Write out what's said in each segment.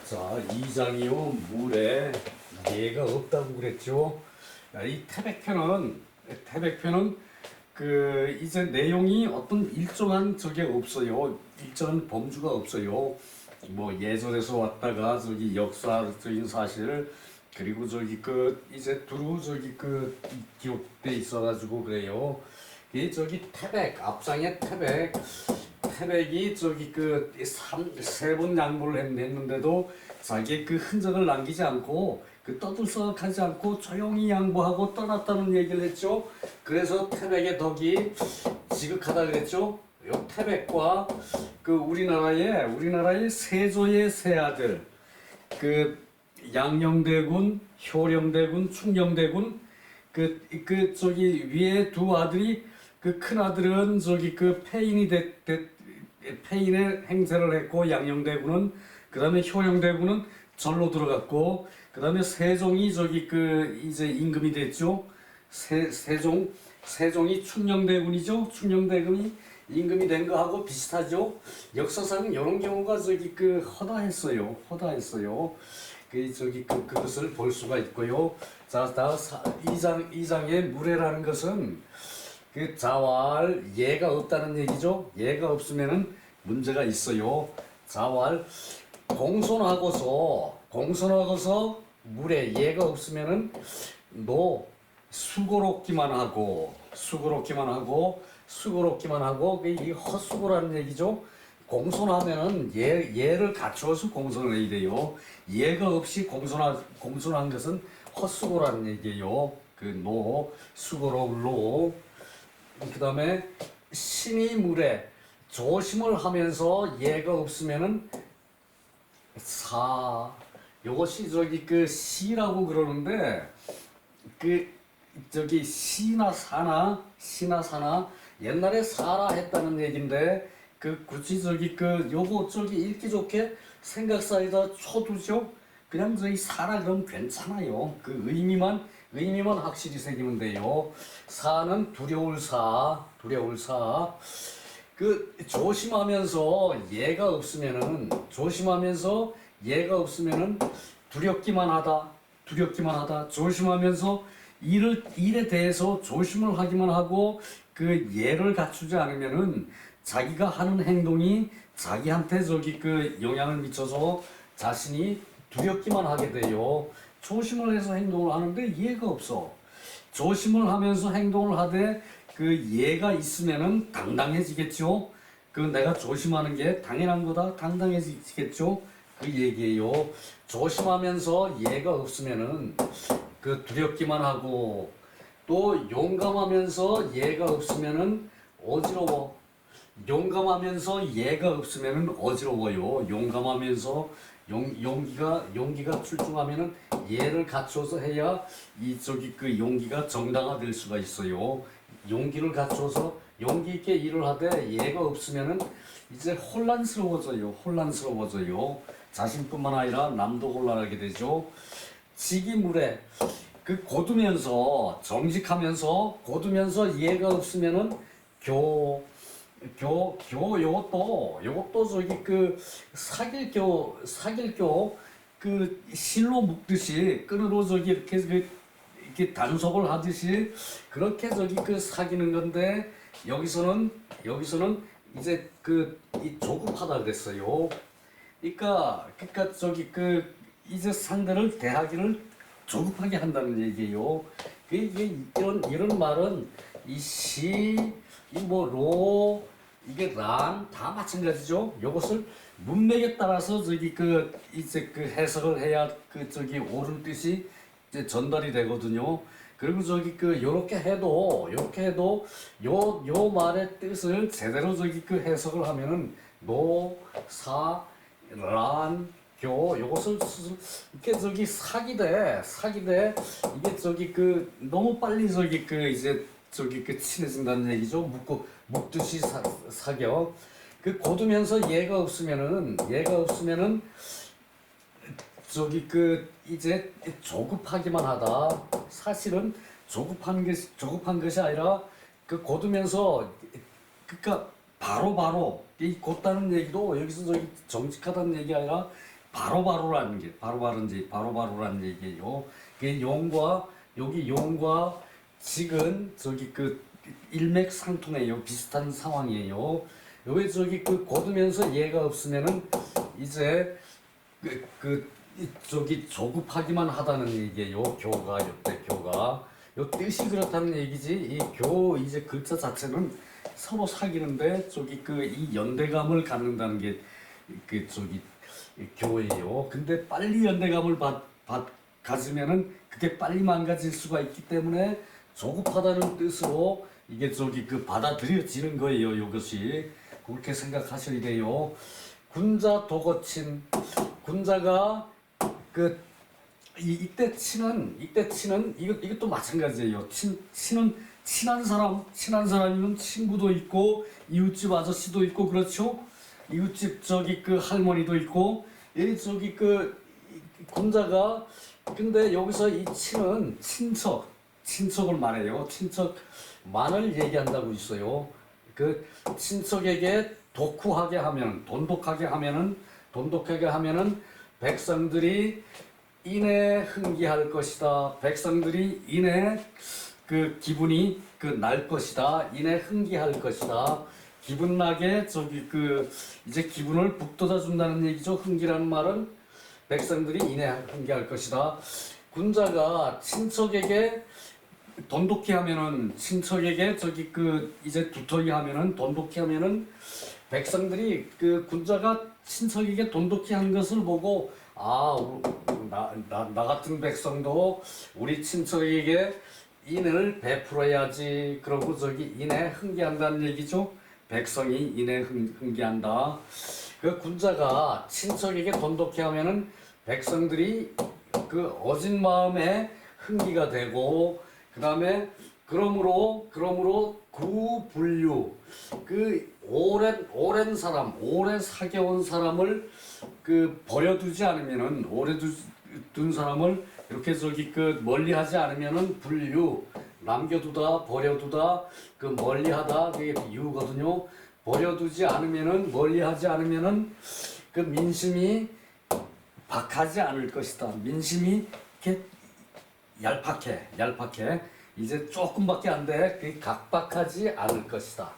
자, 이장이요, 물에 예가 없다고 그랬죠. 이 태백편은 이제 내용이 어떤 일정한 적이 없어요. 일정한 범주가 없어요. 뭐 예전에서 왔다가 역사적인 사실, 그리고 이제 두루 기록돼 있어가지고 그래요. 이 앞장에 태백이 세 번 양보를 했는데도 자기의 그 흔적을 남기지 않고 떠들썩하지 않고 조용히 양보하고 떠났다는 얘기를 했죠. 그래서 태백의 덕이 지극하다 그랬죠. 요 태백과 우리나라의 세조의 세 아들 양녕대군, 효령대군, 충녕대군 위에 두 아들이 큰 아들은 폐인의 행세를 했고, 양녕대군은 그 다음에 효령대군은 절로 들어갔고, 그 다음에 세종이 이제 임금이 됐죠. 세종이 충녕대군이죠. 충녕대군이 임금이 된 거하고 비슷하죠. 역사상 이런 경우가 허다했어요. 그것을 볼 수가 있고요. 자, 이장의 무례라는 것은 자활 예가 없다는 얘기죠. 예가 없으면은 문제가 있어요. 자활 공손하고서 물에 예가 없으면은 수고롭기만 하고 이 헛수고라는 얘기죠. 공손하면은 예를 갖추어서 공손을 해야 돼요. 예가 없이 공손한 것은 헛수고라는 얘기예요. 수고로울 그 다음에 신이 물에 조심을 하면서 예가 없으면은 요것이 시라고 그러는데 시나 사나 옛날에 사라 했다는 얘긴데 굳이 요거 읽기 좋게 생각 사이다 쳐두죠. 그냥 사라 그러면 괜찮아요. 의미만 확실히 새기면 돼요. 사는 두려울 사. 조심하면서 예가 없으면은 두렵기만 하다. 조심하면서 일에 대해서 조심을 하기만 하고 예를 갖추지 않으면은 자기가 하는 행동이 자기한테 영향을 미쳐서 자신이 두렵기만 하게 돼요. 조심을 해서 행동을 하는데 예가 없어. 조심을 하면서 행동을 하되 예가 있으면은 당당해지겠죠. 내가 조심하는 게 당연한 거다. 당당해지겠죠. 얘기예요. 조심하면서 예가 없으면은 두렵기만 하고, 또 용감하면서 예가 없으면은 어지러워. 어지러워요. 용감하면서 용기가 출중하면은 예를 갖춰서 해야 용기가 정당화될 수가 있어요. 용기를 갖춰서 용기 있게 일을 하되 예가 없으면은 이제 혼란스러워져요. 자신뿐만 아니라 남도 혼란하게 되죠. 지기물에 정직하면서 예가 없으면은 요것도 사길교 실로 묶듯이 끈으로 이렇게 단속을 하듯이 그렇게 사귀는 건데, 여기서는 이제 이 조급하다 그랬어요. 그러니까 이제 상대를 대하기를 조급하게 한다는 얘기예요. 이런 말은 이게 란 다 마찬가지죠. 요것을 문맥에 따라서 이제 해석을 해야 옳은 뜻이 이제 전달이 되거든요. 그리고 요렇게 해도 요 말의 뜻을 제대로 해석을 하면은 요것을 이렇게 사기대 이게 너무 빨리 이제 친해진다는 얘기죠. 묶듯이 사겨. 고두면서 예가 없으면은 이제 조급하기만 하다. 사실은 조급한 것이 아니라 고두면서 바로 이 곧다는 얘기도 여기서 정직하다는 얘기 아니라 바로바로라는 게 바로바로라는 얘기예요. 그 용과 여기 용과 직은 저기 그 일맥상통해요. 비슷한 상황이에요. 여기 저기 그 곧으면서 얘가 없으면은 이제 저기 조급하기만 하다는 얘기예요. 교가 요때 교가 요 뜻이 그렇다는 얘기지. 이 교 이제 글자 자체는 서로 사귀는데 저기 그 이 연대감을 갖는다는 게 그 저기 교예요. 근데 빨리 연대감을 가지면은 그게 빨리 망가질 수가 있기 때문에 조급하다는 뜻으로 이게 저기 그 받아들여지는 거예요. 이것이 그렇게 생각하셔야 돼요. 군자 도거친 군자가 그 이때 치는 이것도 마찬가지예요. 친은 친한 사람이면 친구도 있고 이웃집 아저씨도 있고 그렇죠. 이웃집 저기 그 할머니도 있고 이 저기 그 군자가 근데 여기서 이 친은 친척을 말해요. 친척만을 얘기한다고 있어요. 그 친척에게 독후하게 하면 돈독하게 하면은 백성들이 인해 흥기할 것이다. 백성들이 인해 그 기분이 그 날 것이다. 인해 흥기할 것이다. 기분 나게 저기 그 이제 기분을 북돋아 준다는 얘기죠. 흥기라는 말은 백성들이 인해 흥기할 것이다. 군자가 친척에게 돈독히 하면은 친척에게 저기 그 이제 두터리 하면은 돈독히 하면은 백성들이 그 군자가 친척에게 돈독히 한 것을 보고 나 같은 백성도 우리 친척에게 인을 베풀어야지. 그러고 저기 인에 흥기한다는 얘기죠. 백성이 인에 흥기한다. 그 군자가 친척에게 돈독히 하면은 백성들이 그 어진 마음에 흥기가 되고 그 다음에 그러므로 구분류 그 오랜 사람 오래 사귀어온 사람을 그 버려두지 않으면은 오래 둔 사람을 이렇게 저기 그 멀리하지 않으면은 분류 남겨두다 버려두다 그 멀리하다 그게 유거든요. 버려두지 않으면은 멀리하지 않으면은 그 민심이 박하지 않을 것이다. 민심이 이렇게 얄팍해 이제 조금밖에 안 돼. 그게 각박하지 않을 것이다.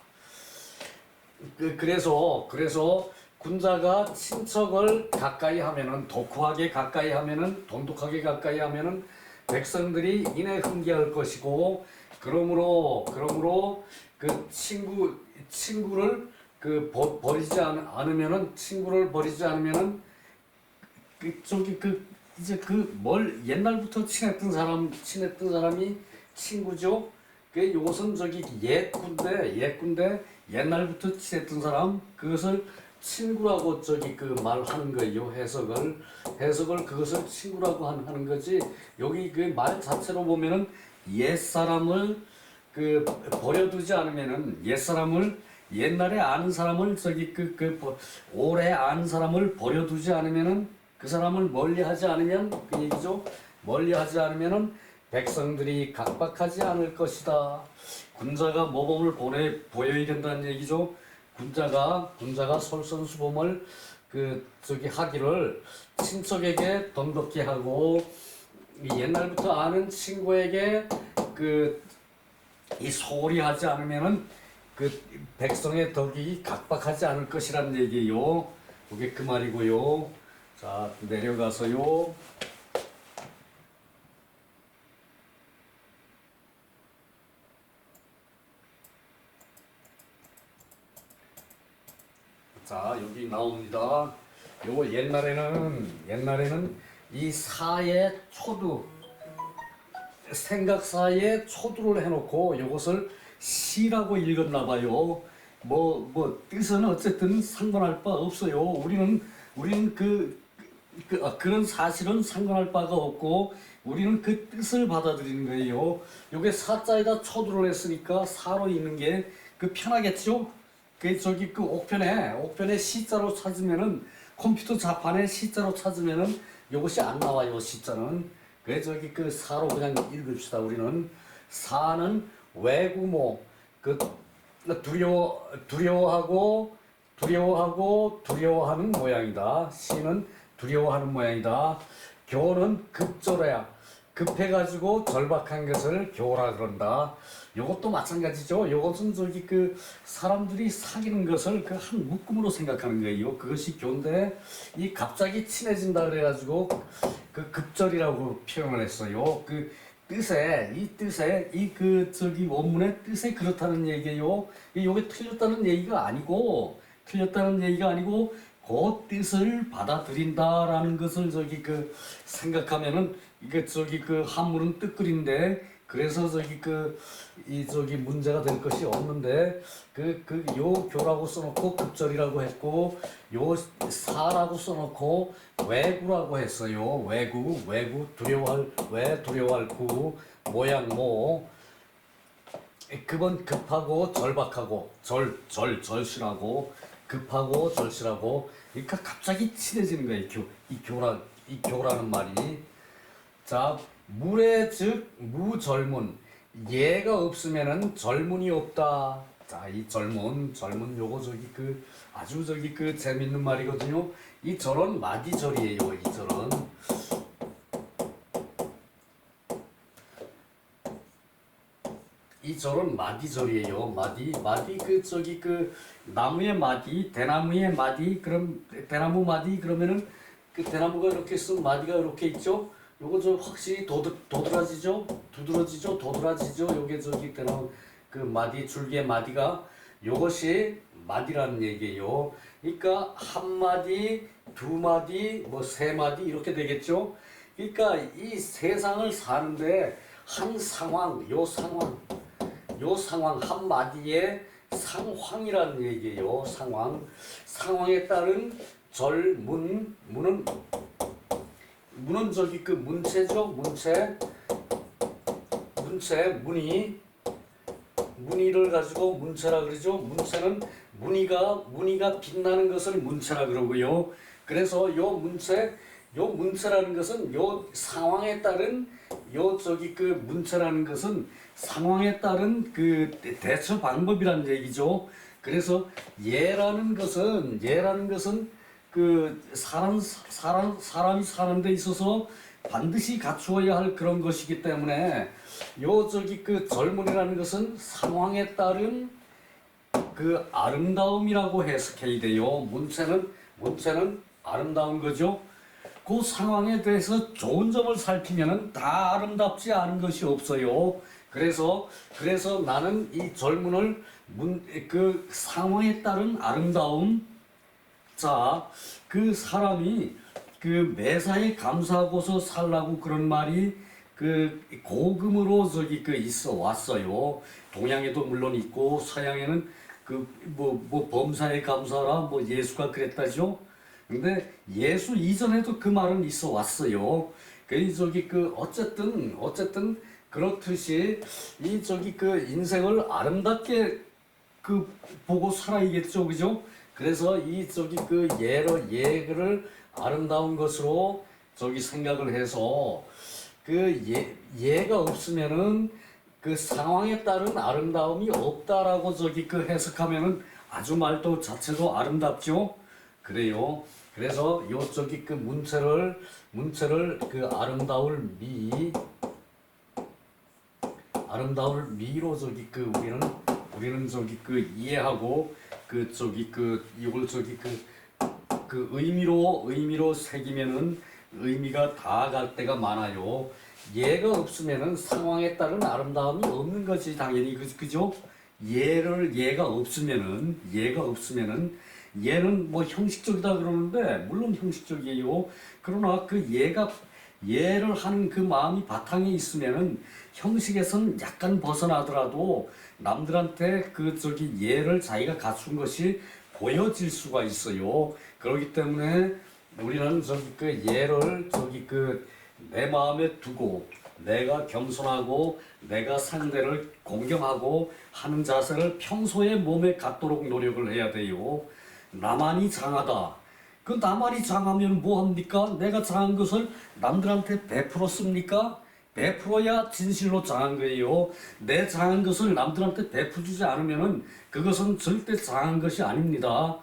그래서 군자가 친척을 가까이 하면은 독후하게 가까이 하면은 돈독하게 가까이 하면은 백성들이 인해 흥기할 것이고 그러므로 그 친구를 그 버리지 않으면은 친구를 버리지 않으면은 저기 이제 옛날부터 친했던 사람이 친구죠. 그 요것은 저기 옛군데 옛날부터 친했던 사람 그것을 친구라고 저기 그 말하는 거예요. 해석을 그것을 친구라고 하는 거지. 여기 그 말 자체로 보면은 옛사람을 그 버려두지 않으면은 옛사람을 옛날에 아는 사람을 저기 오래 아는 사람을 버려두지 않으면은 그 사람을 멀리하지 않으면 그 얘기죠. 멀리하지 않으면은 백성들이 각박하지 않을 것이다. 군자가 모범을 보여야 된다는 얘기죠. 군자가 솔선수범을 하기를 친척에게 돈독히 하고 옛날부터 아는 친구에게 이 소홀히 하지 않으면은 백성의 덕이 각박하지 않을 것이라는 얘기예요. 그게 그 말이고요. 자, 내려가서요. 자, 여기 나옵니다. 요거 옛날에는 이 사의 초두, 생각사에 초두를 해놓고 요것을 시라고 읽었나 봐요. 뜻은 어쨌든 상관할 바 없어요. 우리는 그런 사실은 상관할 바가 없고 우리는 그 뜻을 받아들이는 거예요. 요게 사자에다 초두를 했으니까 사로 있는 게 편하겠죠? 옥편에 시자로 찾으면은 컴퓨터 자판에 시자로 찾으면은 요것이 안 나와요. 시자는. 그래서 사로 그냥 읽읍시다. 우리는 사는 외구모 두려워하는 모양이다. 시는 두려워하는 모양이다. 교는 급절해야 급해가지고 절박한 것을 교라 그런다. 요것도 마찬가지죠. 요것은 저기 그 사람들이 사귀는 것을 그 한 묶음으로 생각하는 거예요. 그것이 교인데 이 갑자기 친해진다 그래가지고 그 급절이라고 표현을 했어요. 그 뜻에 이 그 저기 원문의 뜻에 그렇다는 얘기예요. 요게 틀렸다는 얘기가 아니고 그 뜻을 받아들인다라는 것을 저기 그 생각하면은 이게 저기 그 한문은 뜻글인데 그래서 저기 그 이 저기 문제가 될 것이 없는데 요 교라고 써놓고 급절이라고 했고 요 사라고 써놓고 외구라고 했어요. 외구 두려워할 구 모양 모 급은 급하고 절박하고 절실하고 급하고 절실하고 그러니까 갑자기 친해지는 거예요. 이 교라는 말이. 자, 물에 즉 무절문 예가 없으면은 절문이 없다. 자, 이 절문 요거 저기 그 아주 저기 그 재밌는 말이거든요. 이 절은 마디절이에요. 이 절은 마디절이에요. 마디 그 저기 그 나무의 마디, 대나무의 마디, 그럼 대나무 마디 그러면은 그 대나무가 이렇게 쓴 마디가 이렇게 있죠. 요거 저 확실히 도드라지죠. 요게 저기 대나무 그 마디 줄기의 마디가 요것이 마디라는 얘기예요. 그러니까 한 마디, 두 마디, 뭐 세 마디 이렇게 되겠죠. 그러니까 이 세상을 사는데 한 상황, 요 상황 한 마디에 상황이라는 얘기예요. 상황에 따른 문은 저기 그 문체죠. 문의를 가지고 문체라 그러죠. 문체는 무늬가 빛나는 것을 문체라 그러고요. 그래서 요 문체라는 것은 요 상황에 따른 요 저기 그 문체라는 것은 상황에 따른 그 대처 방법이라는 얘기죠. 그래서 예라는 것은 그 사람이 사는 데 있어서 반드시 갖추어야 할 그런 것이기 때문에 요 저기 그 젊은이라는 것은 상황에 따른 그 아름다움이라고 해석해야 돼요. 문체는 아름다운 거죠. 그 상황에 대해서 좋은 점을 살피면은 다 아름답지 않은 것이 없어요. 그래서 나는 이 젊은을 그 상황에 따른 아름다움. 자, 그 사람이 그 매사에 감사하고서 살라고 그런 말이 그 고금으로 저기 그 있어 왔어요. 동양에도 물론 있고 서양에는 그 뭐 범사에 감사라 뭐 예수가 그랬다죠. 근데 예수 이전에도 그 말은 있어 왔어요. 그 저기 그 어쨌든 그렇듯이 이 저기 그 인생을 아름답게 그 보고 살아야겠죠, 그죠? 그래서 이 저기 그 예를 아름다운 것으로 저기 생각을 해서 그 예가 없으면은 그 상황에 따른 아름다움이 없다라고 저기 그 해석하면은 아주 말도 자체도 아름답죠. 그래요. 그래서 요 저기 그 문체를 그 아름다울 미로 저기 그 우리는 저기 그 이해하고 그 저기 그 이걸 저기 그 의미로 새기면은 의미가 다 갈 때가 많아요. 예가 없으면은 상황에 따른 아름다움이 없는 것이 당연히 그죠? 예가 없으면은 예는 뭐 형식적이다 그러는데 물론 형식적이에요. 그러나 그 예를 하는 그 마음이 바탕에 있으면은 형식에선 약간 벗어나더라도 남들한테 그 저기 예를 자기가 갖춘 것이 보여질 수가 있어요. 그렇기 때문에 우리는 저기 그 예를 저기 그 내 마음에 두고 내가 겸손하고 내가 상대를 공경하고 하는 자세를 평소에 몸에 갖도록 노력을 해야 돼요. 나만이 장하다. 그 나만이 장하면 뭐합니까? 내가 장한 것을 남들한테 베풀었습니까? 베풀어야 진실로 장한 거예요. 내 장한 것을 남들한테 베풀지 않으면은 그것은 절대 장한 것이 아닙니다.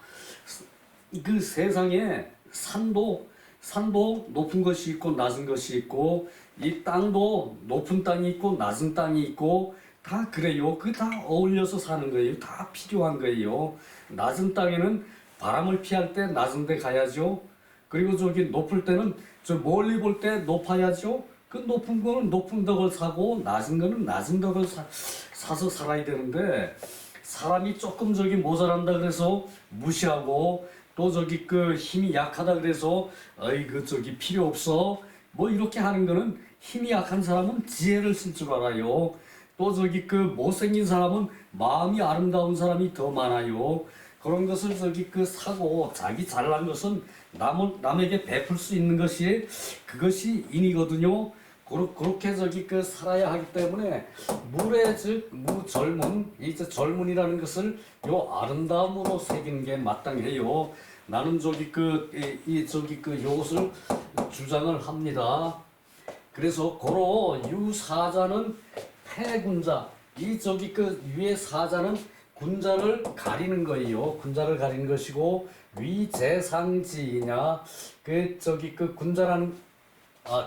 그 세상에 산도 산도 높은 것이 있고 낮은 것이 있고 이 땅도 높은 땅이 있고 낮은 땅이 있고 다 그래요. 그 다 어울려서 사는 거예요. 다 필요한 거예요. 낮은 땅에는 바람을 피할 때 낮은 데 가야죠. 그리고 저기 높을 때는 저 멀리 볼 때 높아야죠. 그 높은 거는 높은 덕을 사고 낮은 거는 낮은 덕을 사서 살아야 되는데 사람이 조금 저기 모자란다 그래서 무시하고 또 저기 그 힘이 약하다 그래서 어이 그 저기 필요 없어 뭐 이렇게 하는 거는 힘이 약한 사람은 지혜를 쓸 줄 알아요. 또 저기 그 못생긴 사람은 마음이 아름다운 사람이 더 많아요. 그런 것을 저기 그 사고 자기 잘난 것은 남에게 베풀 수 있는 것이 그것이 인이거든요. 그렇게 저기 그 살아야 하기 때문에 물의 즉 무절문 이제 젊은이라는 것을 요 아름다움으로 새기는 게 마땅해요. 나는 저기 이 저기 그 요것을 주장을 합니다. 그래서 고로 유사자는 패군자 이 저기 그 위의 사자는 군자를 가리는 거예요. 군자를 가리는 것이고 위재상지이냐 그 저기 그 군자라는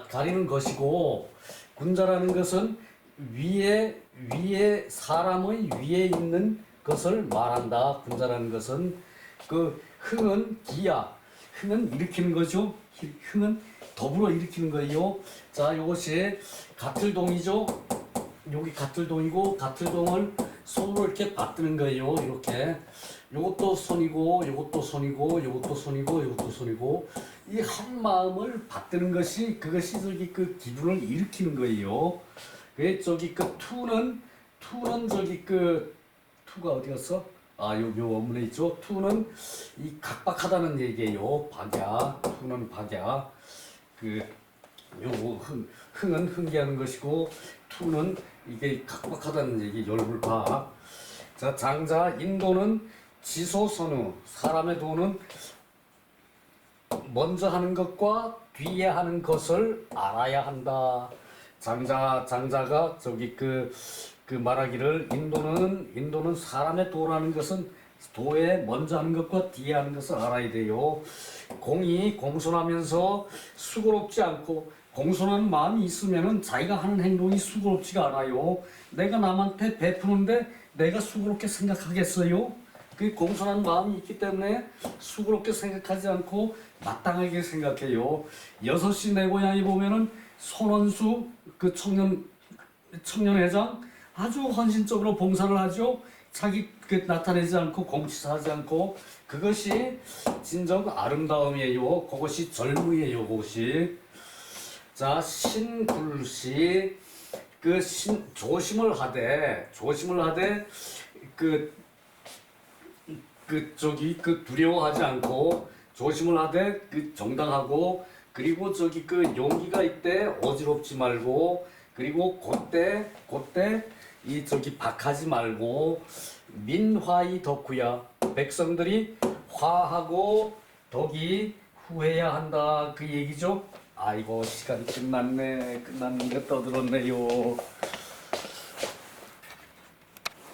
가리는 것이고 군자라는 것은 위에 사람의 위에 있는 것을 말한다. 군자라는 것은 그 흥은 기야 흥은 일으키는 거죠. 흥은 더불어 일으키는 거예요. 자, 이것이 가틀동이죠. 여기 가틀동이고 가틀동을 손으로 이렇게 받드는 거예요. 이렇게 요것도 손이고 요것도 손이고 요것도 손이고 요것도 손이고 이 한 마음을 받드는 것이 그것이 저기 그 기분을 일으키는 거예요. 그 저기 그 투는 저기 그 투가 어디 갔어? 요 원문에 있죠. 투는 이 각박하다는 얘기예요. 박야. 투는 박야. 흥은 흥기하는 것이고 투는 이게 각박하다는 얘기 열불박. 자, 장자 인도는 지소선우 사람의 도는 먼저 하는 것과 뒤에 하는 것을 알아야 한다. 장자가 저기 그 말하기를 인도는 사람의 도라는 것은 도에 먼저 하는 것과 뒤에 하는 것을 알아야 돼요. 공이 공손하면서 수고롭지 않고 공손한 마음이 있으면은 자기가 하는 행동이 수고롭지가 않아요. 내가 남한테 베푸는데 내가 수고롭게 생각하겠어요? 그 공손한 마음이 있기 때문에 수고롭게 생각하지 않고 마땅하게 생각해요. 6시 내 고향에 보면은 손원수 그 청년회장 아주 헌신적으로 봉사를 하죠. 자기 나타내지 않고 공치사하지 않고 그것이 진정 아름다움이에요. 그것이 젊음이에요. 그것이. 자, 신불시 조심을 하되 두려워하지 않고 조심을 하되 정당하고 그리고 저기 용기가 있대 어지럽지 말고 그리고 그때 이 저기 박하지 말고 민화이 덕후야 백성들이 화하고 덕이 후해야 한다 그 얘기죠. 아이고 시간이 끝났는데 떠들었네요.